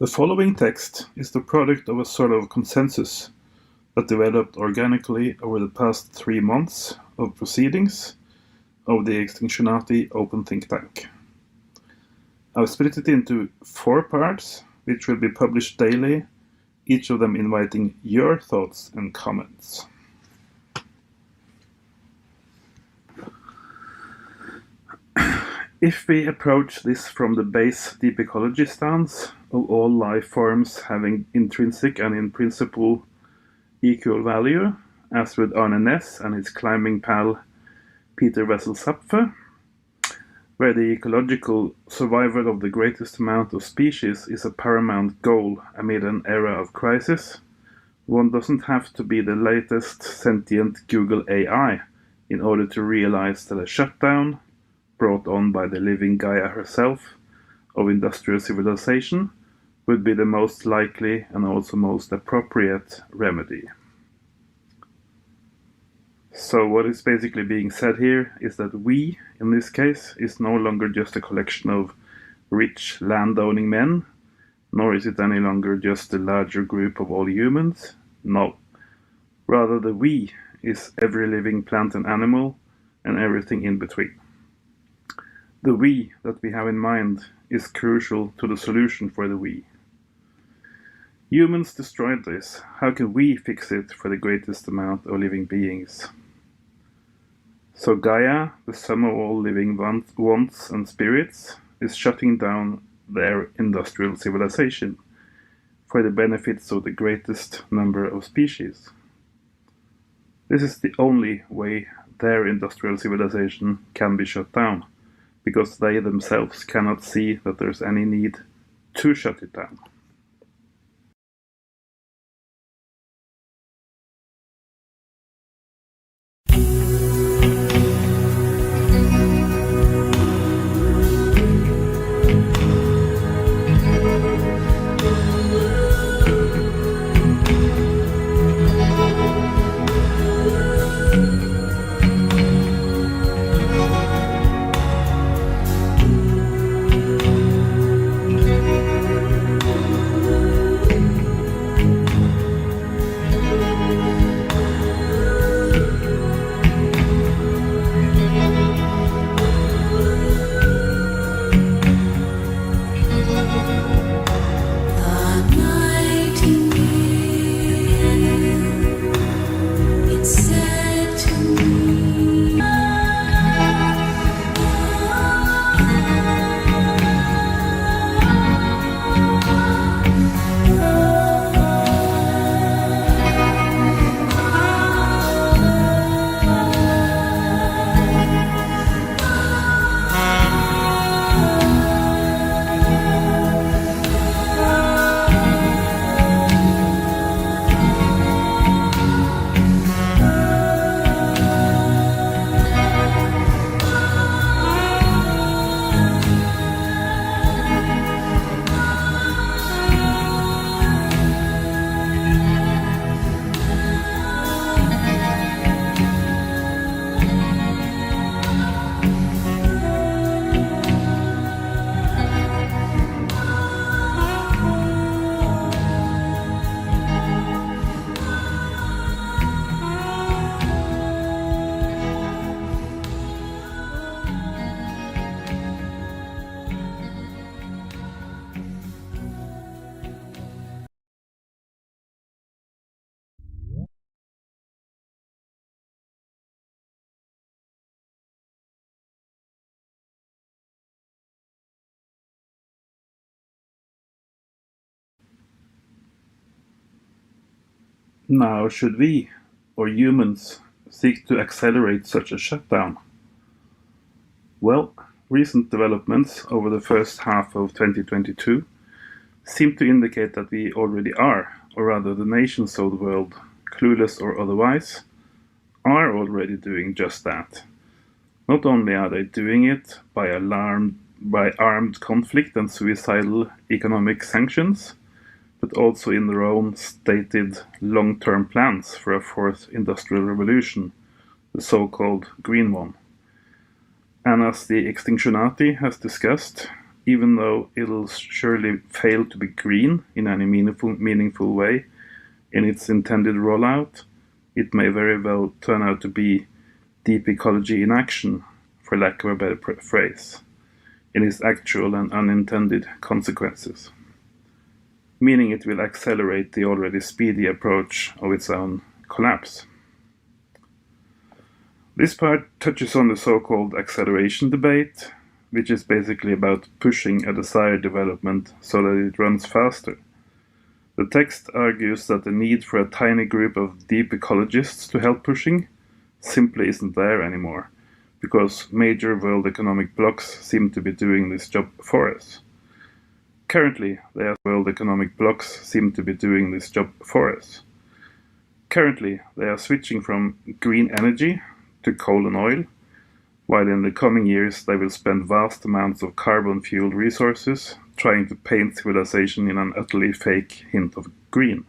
The following text is the product of a sort of consensus that developed organically over the past 3 months of proceedings of the Extinctionati Open Think Tank. I've split it into 4 parts, which will be published daily, each of them inviting your thoughts and comments. If we approach this from the base deep ecology stance of all life forms having intrinsic and in principle equal value, as with Arne Næss and his climbing pal Peter Wessel-Zapfe, where the ecological survival of the greatest amount of species is a paramount goal amid an era of crisis, one doesn't have to be the latest sentient Google AI in order to realize that a shutdown, brought on by the living Gaia herself, of industrial civilization would be the most likely and also most appropriate remedy. So what is basically being said here is that we, in this case, is no longer just a collection of rich landowning men, nor is it any longer just a larger group of all humans. No. Rather, the we is every living plant and animal and everything in between. The we that we have in mind is crucial to the solution for the we. Humans destroyed this. How can we fix it for the greatest amount of living beings? So Gaia, the sum of all living wants and spirits, is shutting down their industrial civilization for the benefits of the greatest number of species. This is the only way their industrial civilization can be shut down, because they themselves cannot see that there's any need to shut it down. Now, should we, or humans, seek to accelerate such a shutdown? Well, recent developments over the first half of 2022 seem to indicate that we already are, or rather the nations of the world, clueless or otherwise, are already doing just that. Not only are they doing it by armed conflict and suicidal economic sanctions, but also in their own stated long-term plans for a fourth industrial revolution, the so-called green one. And as the Extinctionati has discussed, even though it'll surely fail to be green in any meaningful way in its intended rollout, it may very well turn out to be deep ecology in action, for lack of a better phrase, in its actual and unintended consequences, meaning it will accelerate the already speedy approach of its own collapse. This part touches on the so-called acceleration debate, which is basically about pushing a desired development so that it runs faster. The text argues that the need for a tiny group of deep ecologists to help pushing simply isn't there anymore, because major world economic blocs seem to be doing this job for us. Currently, they are switching from green energy to coal and oil, while in the coming years they will spend vast amounts of carbon-fueled resources trying to paint civilization in an utterly fake hint of green.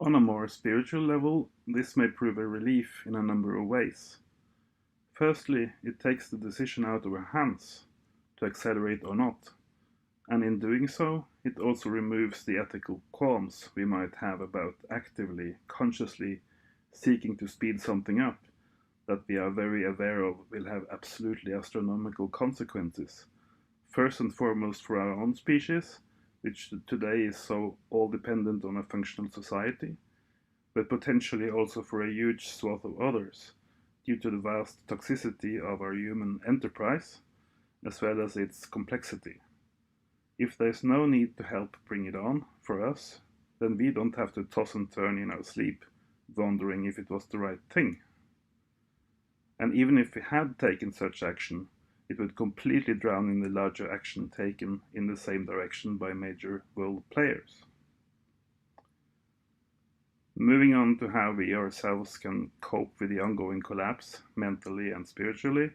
On a more spiritual level, this may prove a relief in a number of ways. Firstly, it takes the decision out of our hands to accelerate or not, and in doing so, it also removes the ethical qualms we might have about actively, consciously seeking to speed something up that we are very aware of will have absolutely astronomical consequences, first and foremost for our own species, which today is so all dependent on a functional society, but potentially also for a huge swath of others, due to the vast toxicity of our human enterprise, as well as its complexity. If there's no need to help bring it on for us, then we don't have to toss and turn in our sleep, wondering if it was the right thing. And even if we had taken such action, it would completely drown in the larger action taken in the same direction by major world players. Moving on to how we ourselves can cope with the ongoing collapse, mentally and spiritually,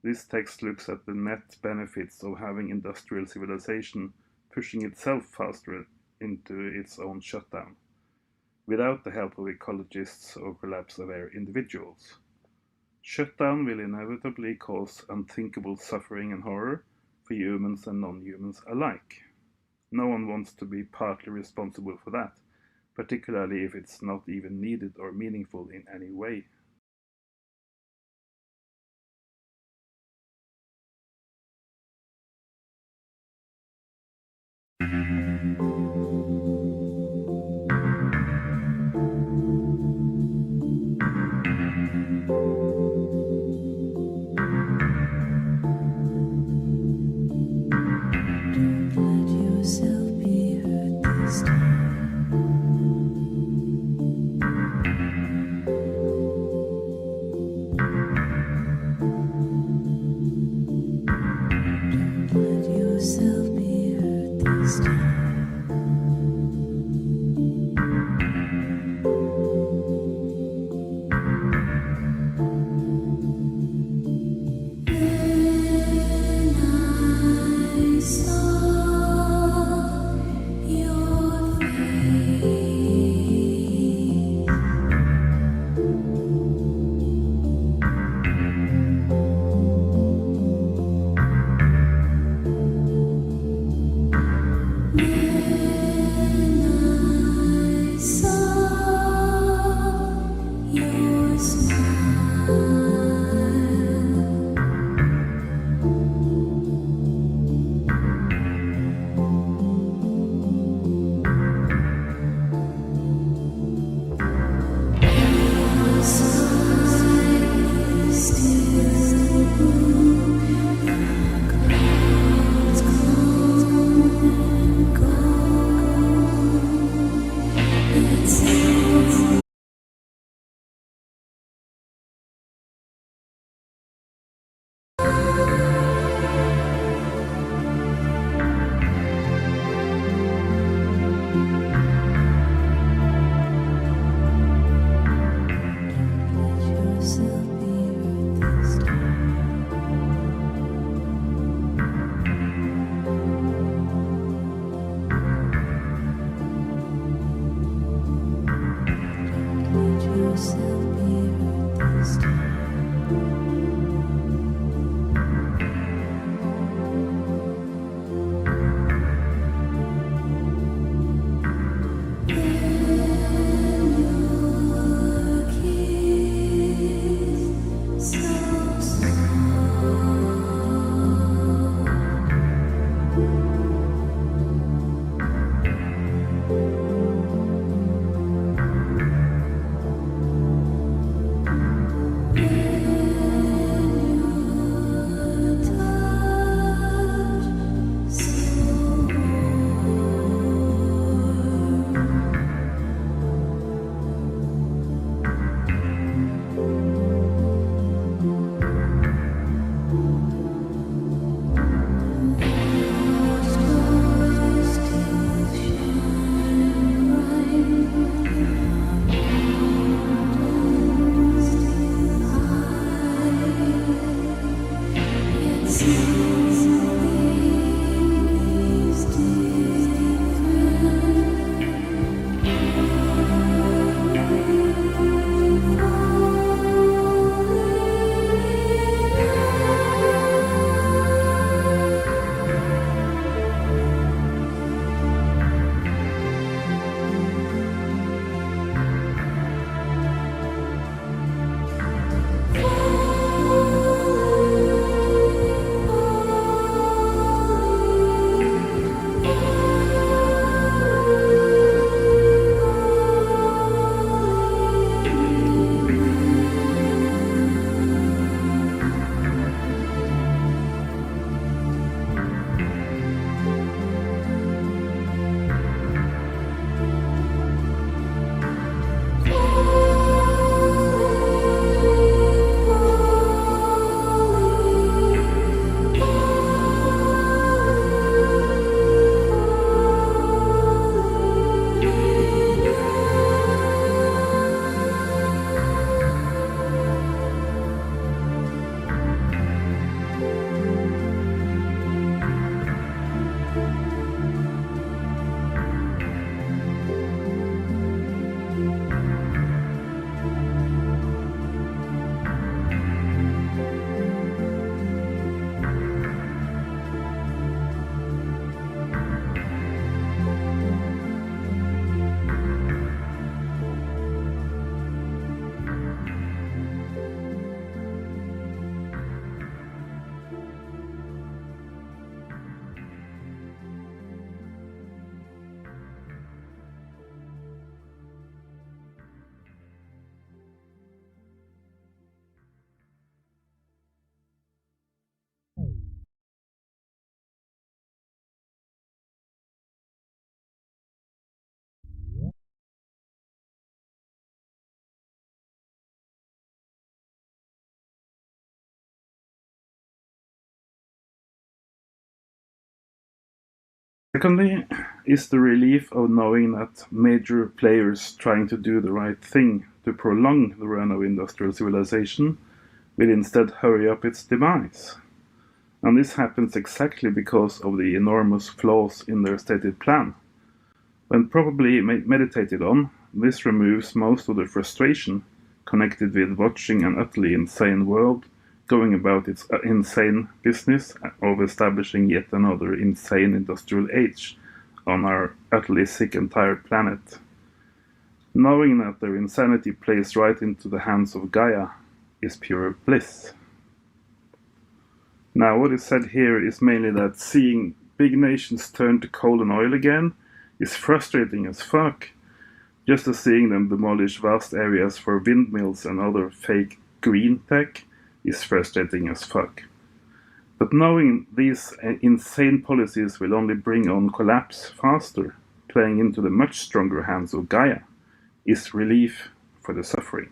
this text looks at the net benefits of having industrial civilization pushing itself faster into its own shutdown, without the help of ecologists or collapse-aware individuals. Shutdown will inevitably cause unthinkable suffering and horror for humans and non-humans alike. No one wants to be partly responsible for that, particularly if it's not even needed or meaningful in any way. Secondly, is the relief of knowing that major players trying to do the right thing to prolong the run of industrial civilization will instead hurry up its demise. And this happens exactly because of the enormous flaws in their stated plan. When properly meditated on, this removes most of the frustration connected with watching an utterly insane world going about its insane business of establishing yet another insane industrial age on our utterly sick and tired planet. Knowing that their insanity plays right into the hands of Gaia is pure bliss. Now, what is said here is mainly that seeing big nations turn to coal and oil again is frustrating as fuck, just as seeing them demolish vast areas for windmills and other fake green tech is frustrating as fuck. But knowing these insane policies will only bring on collapse faster, playing into the much stronger hands of Gaia, is relief for the suffering.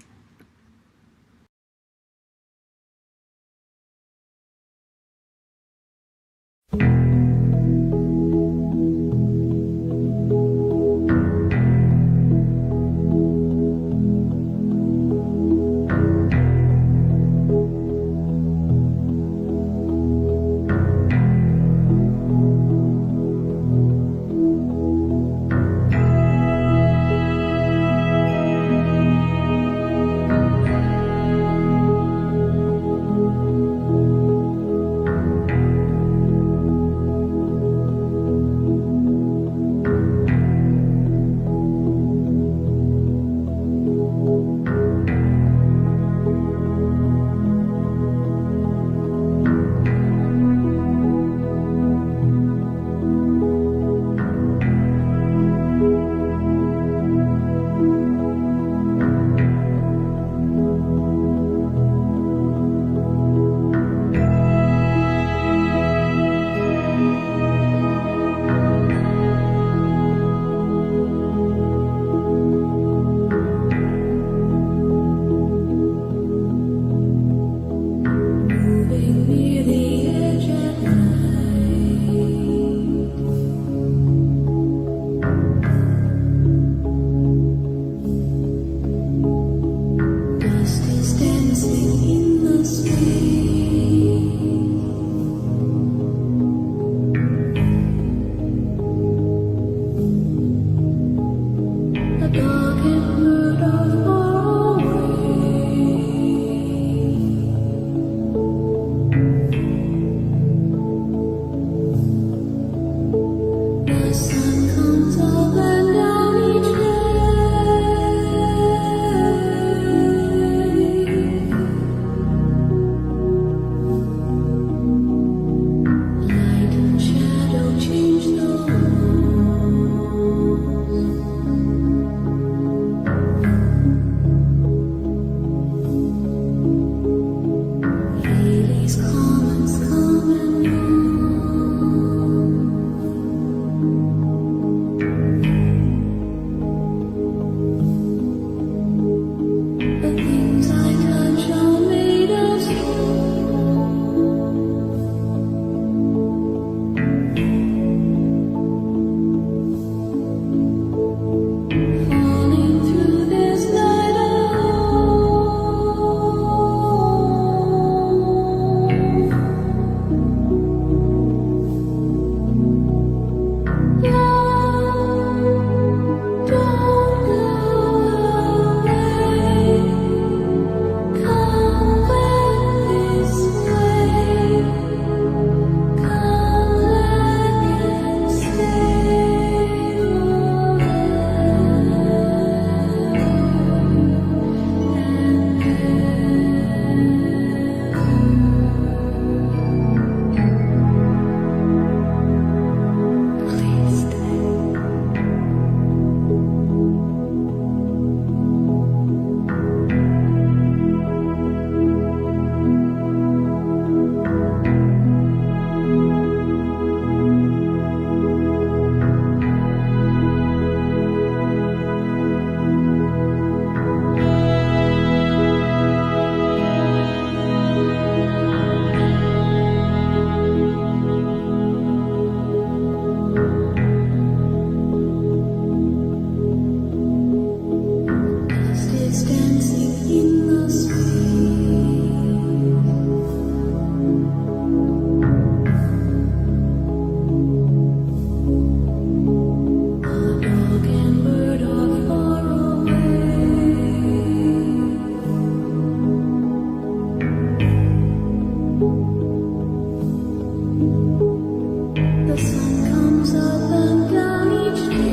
The sun comes up and down each day.